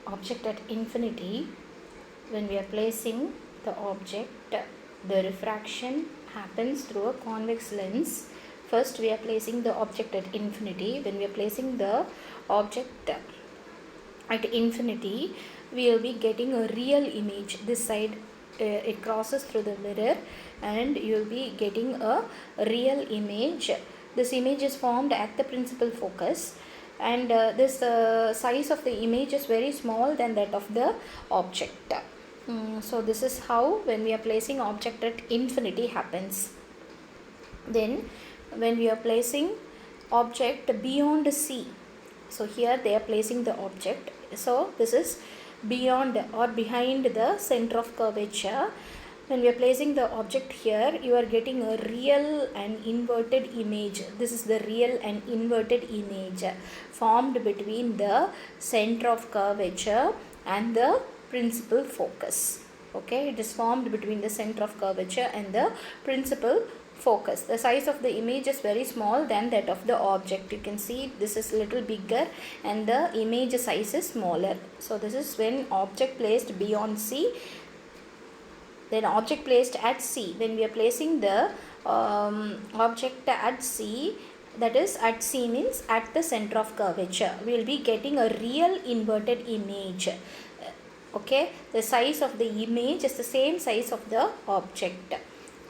object at infinity, when we are placing the object, the refraction happens through a convex lens. First we are placing the object at infinity. When we are placing the object at infinity, we will be getting a real image. This side it crosses through the mirror and you will be getting a real image. This image is formed at the principal focus, and this size of the image is very small than that of the object. So this is how when we are placing object at infinity happens. Then when we are placing object beyond C, so here they are placing the object, so this is beyond or behind the center of curvature. When we are placing the object here, you are getting a real and inverted image. This is the real and inverted image formed between the center of curvature and the principal focus. Okay, it is formed between the center of curvature and the principal focus. The size of the image is very small than that of the object. You can see this is little bigger and the image size is smaller. So this is when object placed beyond C. Then object placed at C. When we are placing the object at C, that is at C means at the center of curvature, we will be getting a real inverted image. Okay, the size of the image is the same size of the object.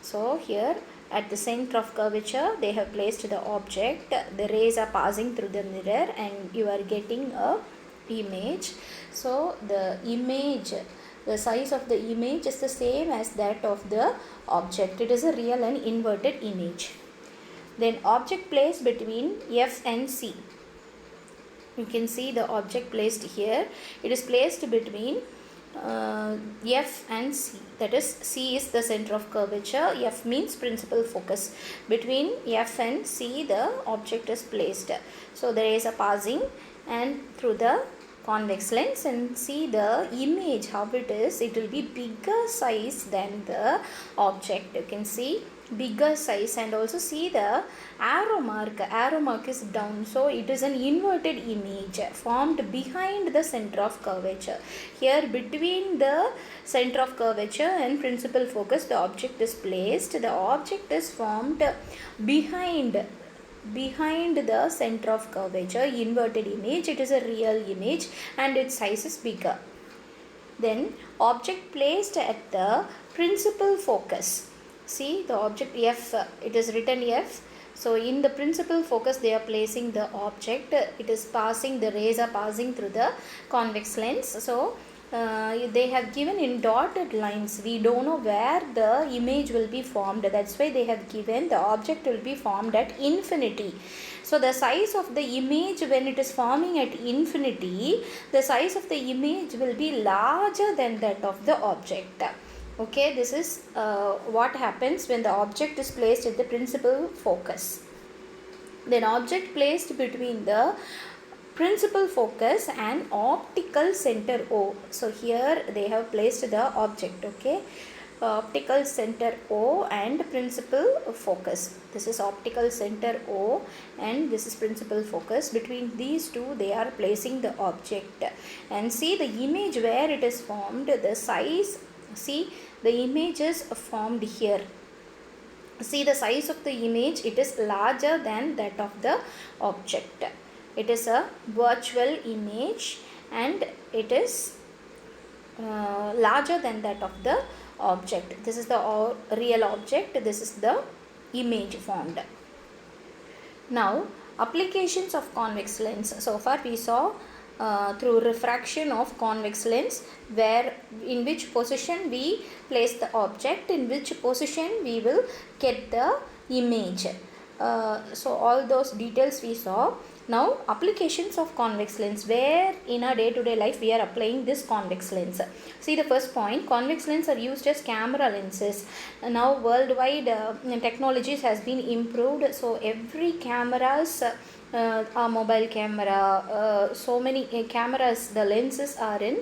So here at the center of curvature they have placed the object, the rays are passing through the mirror and you are getting a image. So the image, the size of the image is the same as that of the object. It is a real and inverted image. Then object placed between F and C. You can see the object placed here. It is placed between F and C. That is, C is the center of curvature. F means principal focus. Between F and C, the object is placed. So there is a passing and through the convex lens, and see the image how it is. It will be bigger size than the object. You can see bigger size, and also see the arrow mark is down, so it is an inverted image formed behind the center of curvature. Here between the center of curvature and principal focus the object is placed. The object is formed behind the center of curvature, inverted image. It is a real image and its size is bigger. Then object placed at the principal focus. See the object F, it is written F. So in the principal focus they are placing the object. It is passing, the rays are passing through the convex lens. So they have given in dotted lines. We don't know where the image will be formed. That's why they have given the object will be formed at infinity. So the size of the image when it is forming at infinity, the size of the image will be larger than that of the object. Okay, this is what happens when the object is placed at the principal focus. Then object placed between the principal focus and optical center O. So here they have placed the object. Okay, optical center O and principal focus. This is optical center O and this is principal focus. Between these two they are placing the object, and see the image where it is formed, the size. See the image is formed here. See the size of the image, it is larger than that of the object. It is a virtual image and it is larger than that of the object. This is the real object, this is the image formed. Now applications of convex lens. So far we saw through refraction of convex lens, where in which position we place the object, in which position we will get the image. So all those details we saw. Now applications of convex lens, where in our day-to-day life we are applying this convex lens. See the first point, convex lens are used as camera lenses. Now worldwide technologies has been improved, so every cameras, a mobile camera, so many cameras, the lenses are in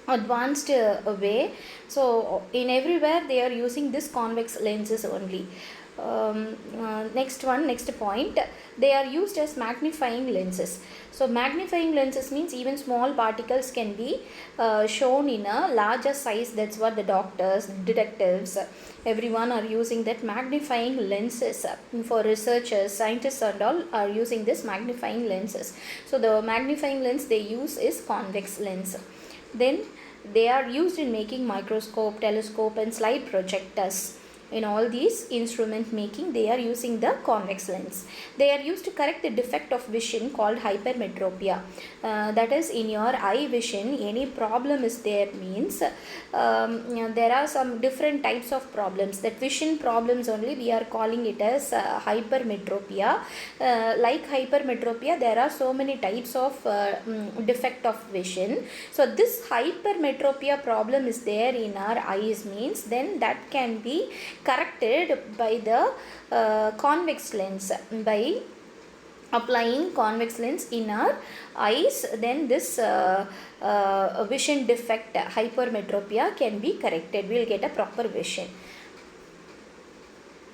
advanced way. So in everywhere they are using this convex lenses only. Next point, they are used as magnifying lenses. So magnifying lenses means even small particles can be shown in a larger size. That's what the doctors, detectives, everyone are using that magnifying lenses. For researchers, scientists and all are using this magnifying lenses. So the magnifying lens they use is convex lens. Then they are used in making microscope, telescope and slide projectors. In all these instrument making, they are using the convex lens. They are used to correct the defect of vision called hypermetropia. That is, in your eye vision, any problem is there means there are some different types of problems. That vision problems only we are calling it as hypermetropia. Like hypermetropia, there are so many types of defect of vision. So this hypermetropia problem is there in our eyes means, then that can be corrected by the convex lens. By applying convex lens in our eyes, then this vision defect hypermetropia can be corrected. We will get a proper vision.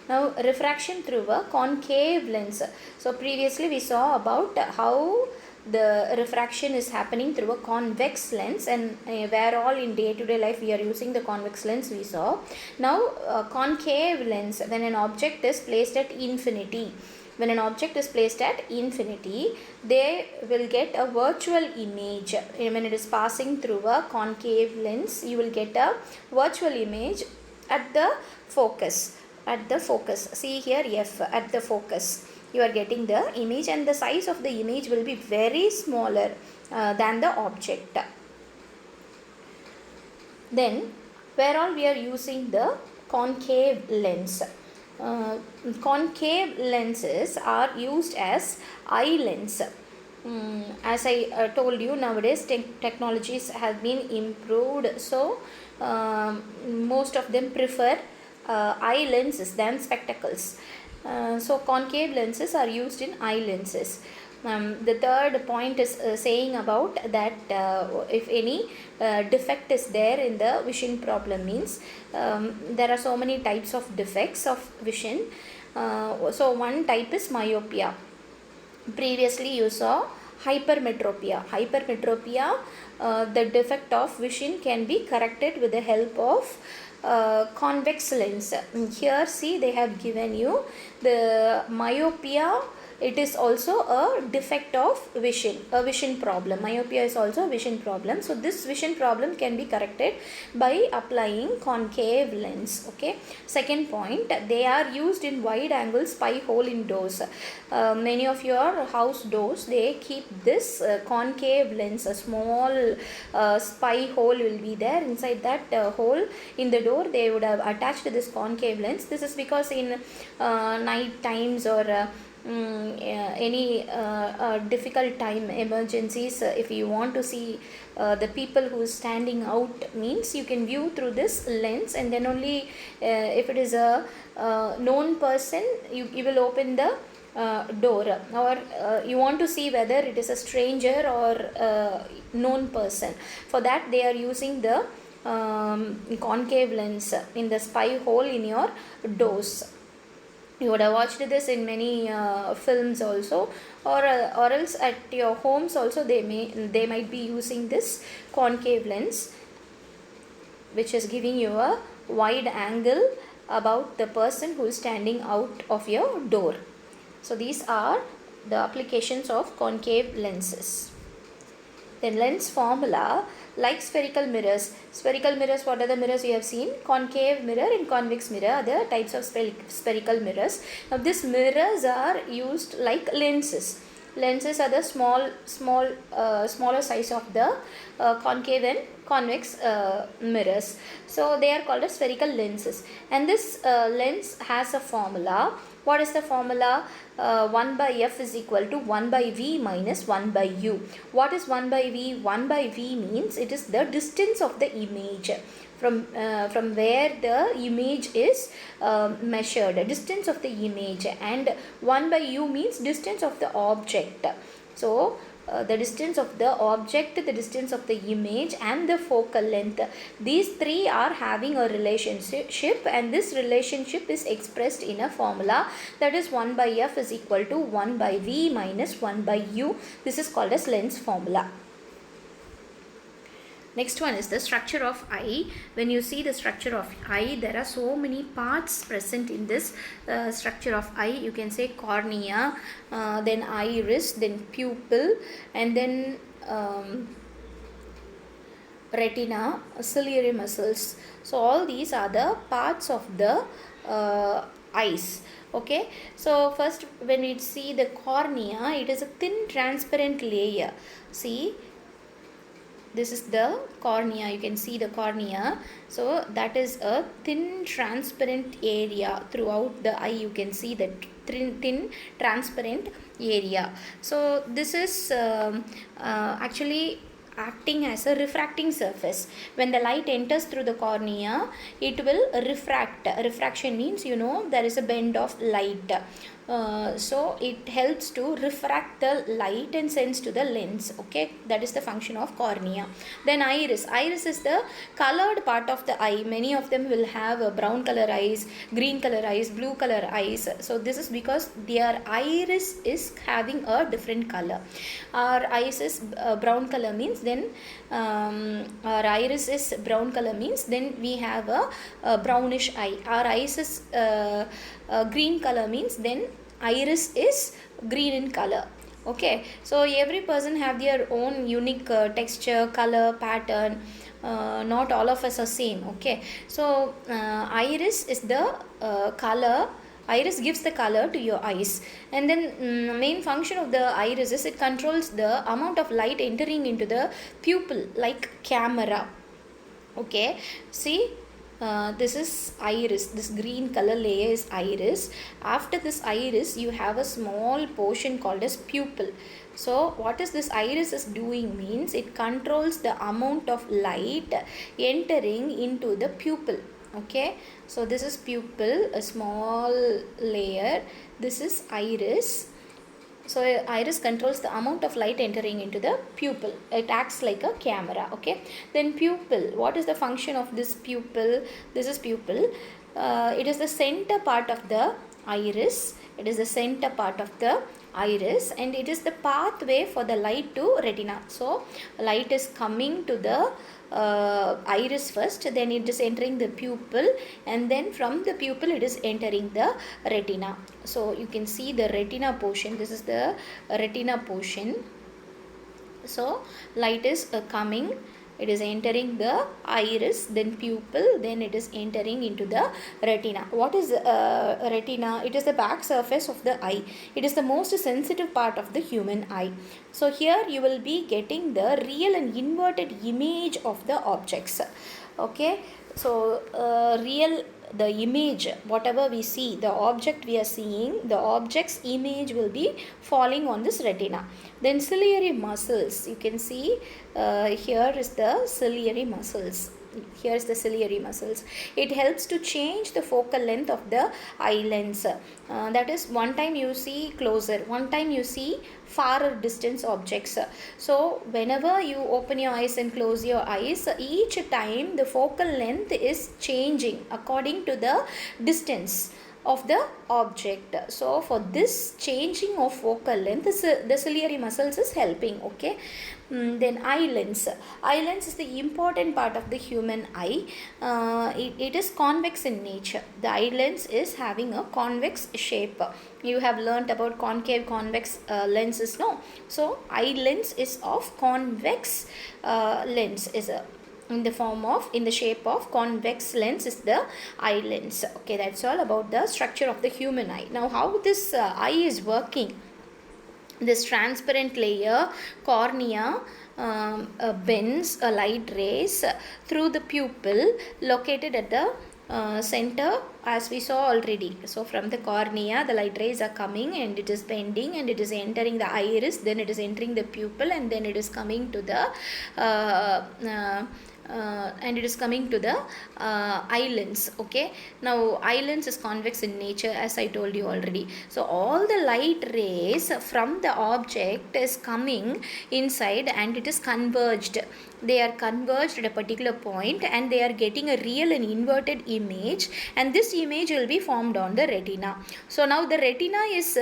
Now refraction through a concave lens. So previously we saw about how the refraction is happening through a convex lens, and where all in day-to-day life we are using the convex lens we saw. Now concave lens, when an object is placed at infinity. When an object is placed at infinity, they will get a virtual image. When it is passing through a concave lens, you will get a virtual image at the focus. See here, F, at the focus you are getting the image, and the size of the image will be very smaller than the object. Then where all we are using the concave lens. Concave lenses are used as eye lens. As I told you, nowadays technologies have been improved, so most of them prefer eye lenses than spectacles. So concave lenses are used in eye lenses. The third point is saying about that if any defect is there in the vision problem means, there are so many types of defects of vision. So one type is myopia. Previously you saw hypermetropia. The defect of vision can be corrected with the help of convex lens. Here see, they have given you the myopia. It is also a defect of vision, a vision problem. Myopia is also a vision problem. So this vision problem can be corrected by applying concave lens. Okay. Second point, they are used in wide angle spy hole in doors. Many of your house doors, they keep this concave lens. A small spy hole will be there. Inside that hole in the door, they would have attached this concave lens. This is because in night times or any difficult time, emergencies, if you want to see the people who is standing out means, you can view through this lens, and then only if it is a known person, you will open the door, or you want to see whether it is a stranger or known person. For that they are using the concave lens in the spy hole in your doors. You would have watched this in many films also, or else at your homes also they might be using this concave lens, which is giving you a wide angle about the person who is standing out of your door. So these are the applications of concave lenses. Then lens formula. Like spherical mirrors. Spherical mirrors, what are the mirrors you have seen? Concave mirror and convex mirror are the types of spherical mirrors. Now these mirrors are used like lenses. Lenses are the smaller size of the concave and convex mirrors. So they are called as spherical lenses. And this lens has a formula. What is the formula? 1 by f is equal to 1 by v minus 1 by u. What is 1 by v? 1 by v means it is the distance of the image from where the image is measured, distance of the image, and 1 by u means distance of the object. So the distance of the object, the distance of the image, and the focal length. These three are having a relationship, and this relationship is expressed in a formula, that is 1 by f is equal to 1 by v minus 1 by u. This is called as Lenz's formula. Next one is the structure of eye. When you see the structure of eye, there are so many parts present in this structure of eye. You can say cornea, then iris, then pupil, and then retina, ciliary muscles. So all these are the parts of the eyes. Okay, so first when we see the cornea, it is a thin transparent layer. See, this is the cornea. You can see the cornea. So that is a thin transparent area throughout the eye. You can see the thin transparent area. So this is actually acting as a refracting surface. When the light enters through the cornea, it will refract. Refraction means, you know, there is a bend of light. So it helps to refract the light and sends to the lens. Okay, that is the function of cornea. Then iris. Iris is the colored part of the eye. Many of them will have a brown color eyes, green color eyes, blue color eyes. So this is because their iris is having a different color. Our eyes is brown color means, then our iris is brown color means, then we have a brownish eye. Our eyes is green color means, then iris is green in color. Okay, so every person have their own unique texture, color, pattern. Not all of us are same. Okay, so iris is the color. Iris gives the color to your eyes, and then main function of the iris is it controls the amount of light entering into the pupil, like camera. Okay, see, this is iris. This green color layer is iris. After this iris, you have a small portion called as pupil. So what is this iris is doing means, it controls the amount of light entering into the pupil. Okay, so this is pupil, a small layer. This is iris. So iris controls the amount of light entering into the pupil. It acts like a camera. Okay, then pupil. What is the function of this pupil? This is pupil. It is the center part of the iris. It is the center part of the iris, and it is the pathway for the light to retina. So light is coming to the iris first, then it is entering the pupil, and then from the pupil it is entering the retina. So you can see the retina portion. This is the retina portion. So light is coming, it is entering the iris, then pupil, then it is entering into the retina. What is retina? It is the back surface of the eye. It is the most sensitive part of the human eye. So here you will be getting the real and inverted image of the objects. Okay, so the image, whatever we see, the object we are seeing, the object's image will be falling on this retina. Then ciliary muscles, you can see here is the ciliary muscles. Here is the ciliary muscles. It helps to change the focal length of the eye lens. That is, one time you see closer, one time you see far distance objects. So whenever you open your eyes and close your eyes, each time the focal length is changing according to the distance of the object. So for this changing of focal length, the ciliary muscles is helping. Okay, then eye lens. Eye lens is the important part of the human eye. It is convex in nature. The eye lens is having a convex shape. You have learnt about concave, convex lenses, no? So eye lens is of convex lens, is a in the shape of convex lens is the eye lens. Okay, that's all about the structure of the human eye. Now how this eye is working? This transparent layer, cornea, bends light rays through the pupil located at the center, as we saw already. So from the cornea, the light rays are coming and it is bending and it is entering the iris, then it is entering the pupil, and then it is coming to the and it is coming to the islands. Okay, now islands is convex in nature, as I told you already. So all the light rays from the object is coming inside and it is converged. They are converged at a particular point and they are getting a real and inverted image, and this image will be formed on the retina. So now the retina is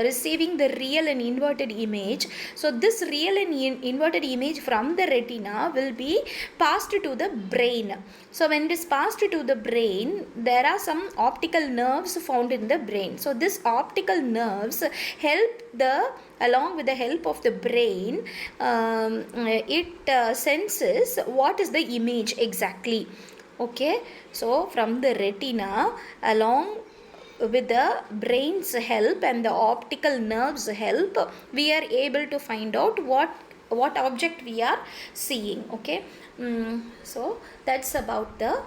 receiving the real and inverted image. So this real and inverted image from the retina will be passed to the brain. So when it is passed to the brain, there are some optical nerves found in the brain. So this optical nerves help along with the help of the brain, it senses what is the image exactly. Okay, so from the retina, along with the brain's help and the optical nerves help, we are able to find out what object we are seeing. Okay, so that's about the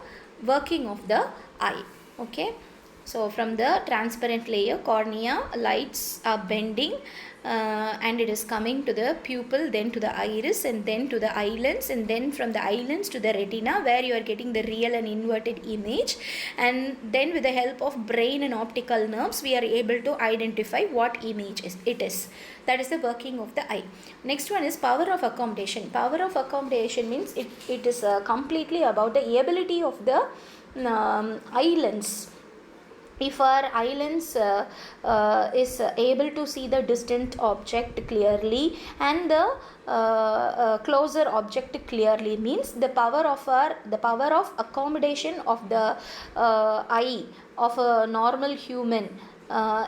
working of the eye. Okay, so from the transparent layer, cornea, lights are bending, and it is coming to the pupil, then to the iris, and then to the islands, and then from the islands to the retina, where you are getting the real and inverted image. And then with the help of brain and optical nerves, we are able to identify what image it is. That is the working of the eye. Next one is power of accommodation. Power of accommodation means it is completely about the ability of the islands. If our islands is able to see the distant object clearly and the closer object clearly, means the power of accommodation of the eye of a normal human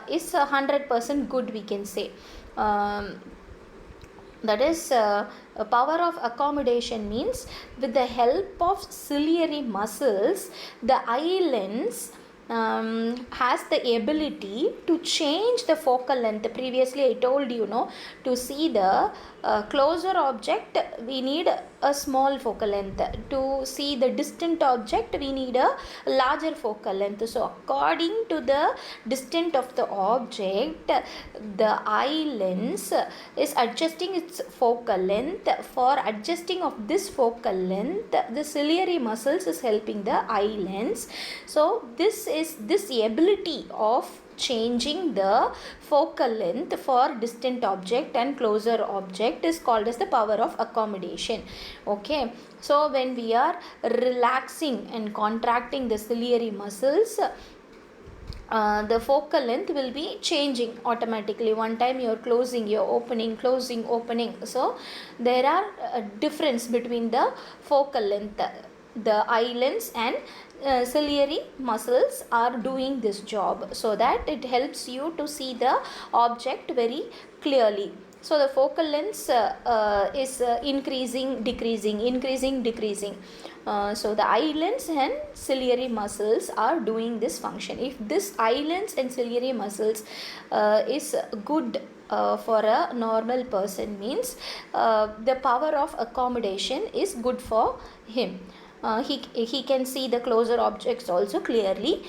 is 100% good, we can say. That is, a power of accommodation means with the help of ciliary muscles, the islands has the ability to change the focal length. Previously I told you, to see the closer object we need a small focal length, to see the distant object we need a larger focal length. So according to the distance of the object, the eye lens is adjusting its focal length. For adjusting of this focal length, the ciliary muscles is helping the eye lens. So this ability of changing the focal length for distant object and closer object is called as the power of accommodation. Okay, so when we are relaxing and contracting the ciliary muscles, the focal length will be changing automatically. One time you are closing, you are opening, closing, opening. So there are a difference between the focal length. The eye lens and ciliary muscles are doing this job, so that it helps you to see the object very clearly. So the focal length is increasing, decreasing, increasing, decreasing. So the eye lens and ciliary muscles are doing this function. If this eye lens and ciliary muscles is good for a normal person, means the power of accommodation is good for him. He can see the closer objects also clearly,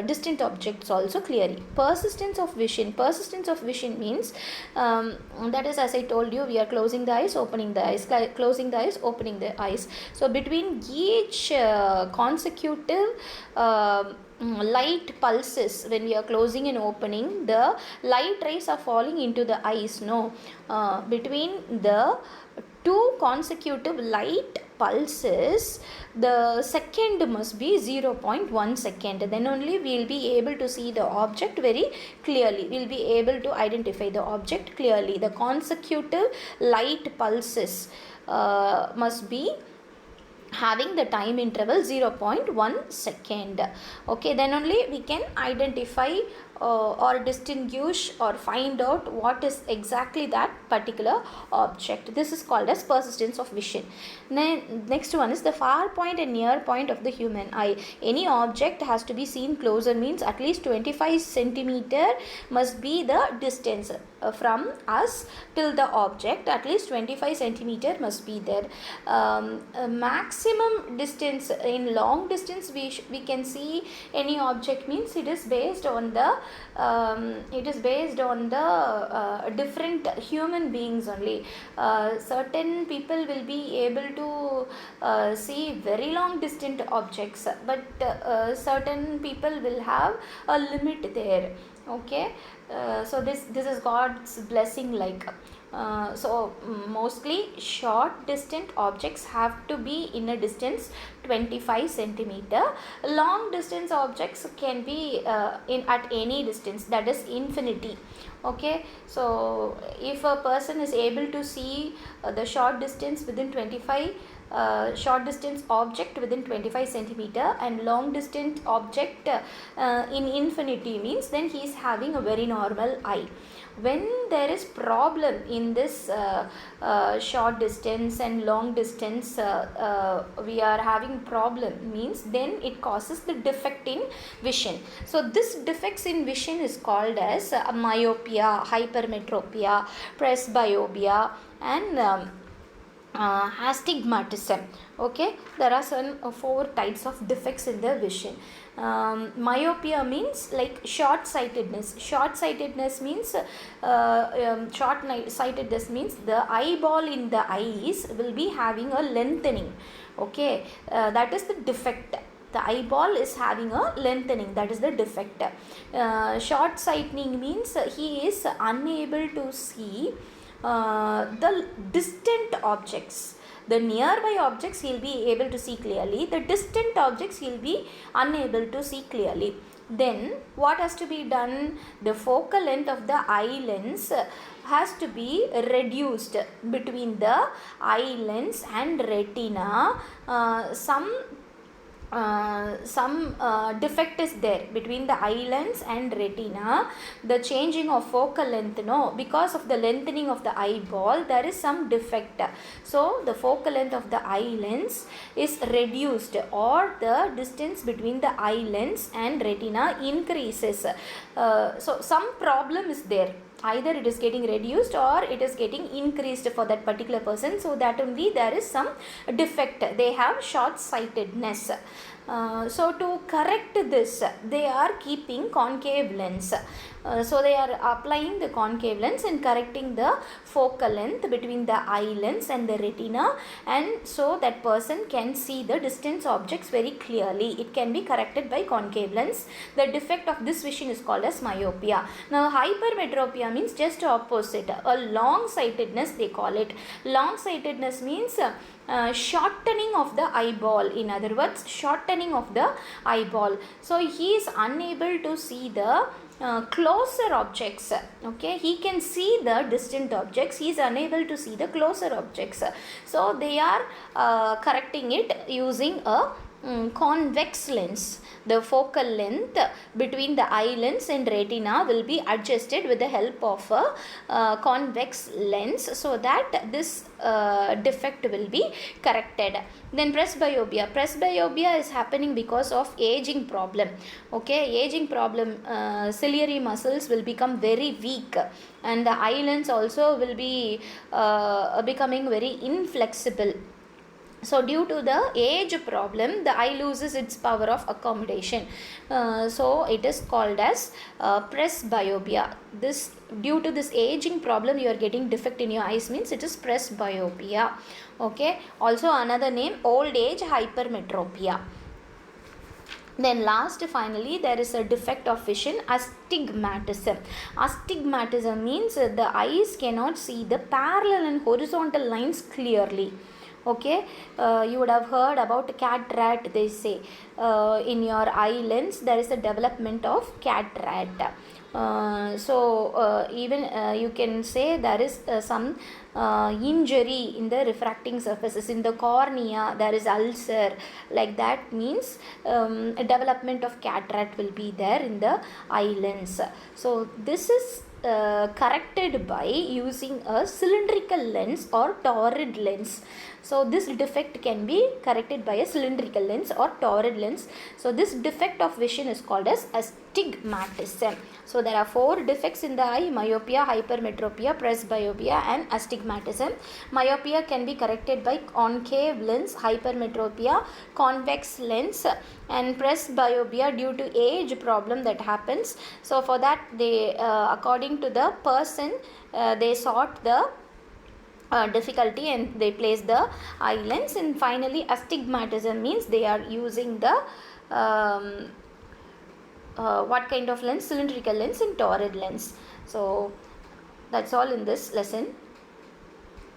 distant objects also clearly. Persistence of vision. Persistence of vision means, that is, as I told you, we are closing the eyes, opening the eyes, closing the eyes, opening the eyes. So between each consecutive light pulses, when we are closing and opening, the light rays are falling into the eyes. Between the two consecutive light pulses, the second must be 0.1 second. Then only we will be able to see the object very clearly. We will be able to identify the object clearly. The consecutive light pulses must be having the time interval 0.1 second. Okay, then only we can identify or distinguish or find out what is exactly that particular object. This is called as persistence of vision. Then next one is the far point and near point of the human eye. Any object has to be seen closer, means at least 25 centimeter must be the distance from us till the object. At least 25 centimeter must be there. Maximum distance, in long distance we can see any object, means it is based on the it is based on the different human beings only. Certain people will be able to see very long distant objects, but certain people will have a limit there. Okay, so this is God's blessing. So mostly short distant objects have to be in a distance 25 centimeter. Long distance objects can be in at any distance, that is infinity. Okay, so if a person is able to see the short distance within 25 short distance object within 25 centimeter and long distance object in infinity, means then he is having a very normal eye. When there is problem in this short distance and long distance, we are having problem, means then it causes the defect in vision. So this defects in vision is called as myopia, hypermetropia, presbyopia, and astigmatism. Okay, there are some 4 types of defects in the vision. Myopia means like short sightedness. Short sightedness means sightedness means the eyeball in the eyes will be having a lengthening. Okay, that is the defect. The eyeball is having a lengthening, that is the defect. Short sightening means he is unable to see the distant objects. The nearby objects he will be able to see clearly, the distant objects he will be unable to see clearly. Then what has to be done? The focal length of the eye lens has to be reduced between the eye lens and retina. Some defect is there between the eye lens and retina. The changing of focal length, no, because of the lengthening of the eyeball there is some defect. So the focal length of the eye lens is reduced, or the distance between the eye lens and retina increases. So some problem is there. Either it is getting reduced or it is getting increased for that particular person. So that only there is some defect. They have short sightedness. So to correct this, they are keeping concave lens. So they are applying the concave lens and correcting the focal length between the eye lens and the retina, and so that person can see the distance objects very clearly. It can be corrected by concave lens. The defect of this vision is called as myopia. Now hypermetropia means just opposite, a long sightedness they call it. Long sightedness means shortening of the eyeball. In other words, shortening of the eyeball. So he is unable to see the closer objects. Okay, he can see the distant objects, he is unable to see the closer objects. So they are correcting it using a convex lens. The focal length between the eye lens and retina will be adjusted with the help of a convex lens, so that this defect will be corrected. Then presbyopia. Presbyopia is happening because of aging problem. Okay, aging problem, ciliary muscles will become very weak, and the eye lens also will be becoming very inflexible. So due to the age problem, the eye loses its power of accommodation. So it is called as presbyopia. This, due to this aging problem, you are getting defect in your eyes, means it is presbyopia. Okay. Also another name, old age hypermetropia. Then last, finally, there is a defect of vision, astigmatism. Astigmatism means the eyes cannot see the parallel and horizontal lines clearly. Okay, you would have heard about cataract. They say in your eye lens there is a development of cataract. So even you can say there is some injury in the refracting surfaces. In the cornea there is ulcer, like that means a development of cataract will be there in the eye lens. So this is corrected by using a cylindrical lens or torrid lens. So this defect can be corrected by a cylindrical lens or torrid lens. So this defect of vision is called as astigmatism. So there are 4 defects in the eye: myopia, hypermetropia, presbyopia and astigmatism. Myopia can be corrected by concave lens, hypermetropia convex lens, and presbyopia due to age problem that happens. So for that they according to the person they sought the difficulty and they place the eye lens. And finally astigmatism means they are using the what kind of lens? Cylindrical lens and torrid lens. So that's all in this lesson.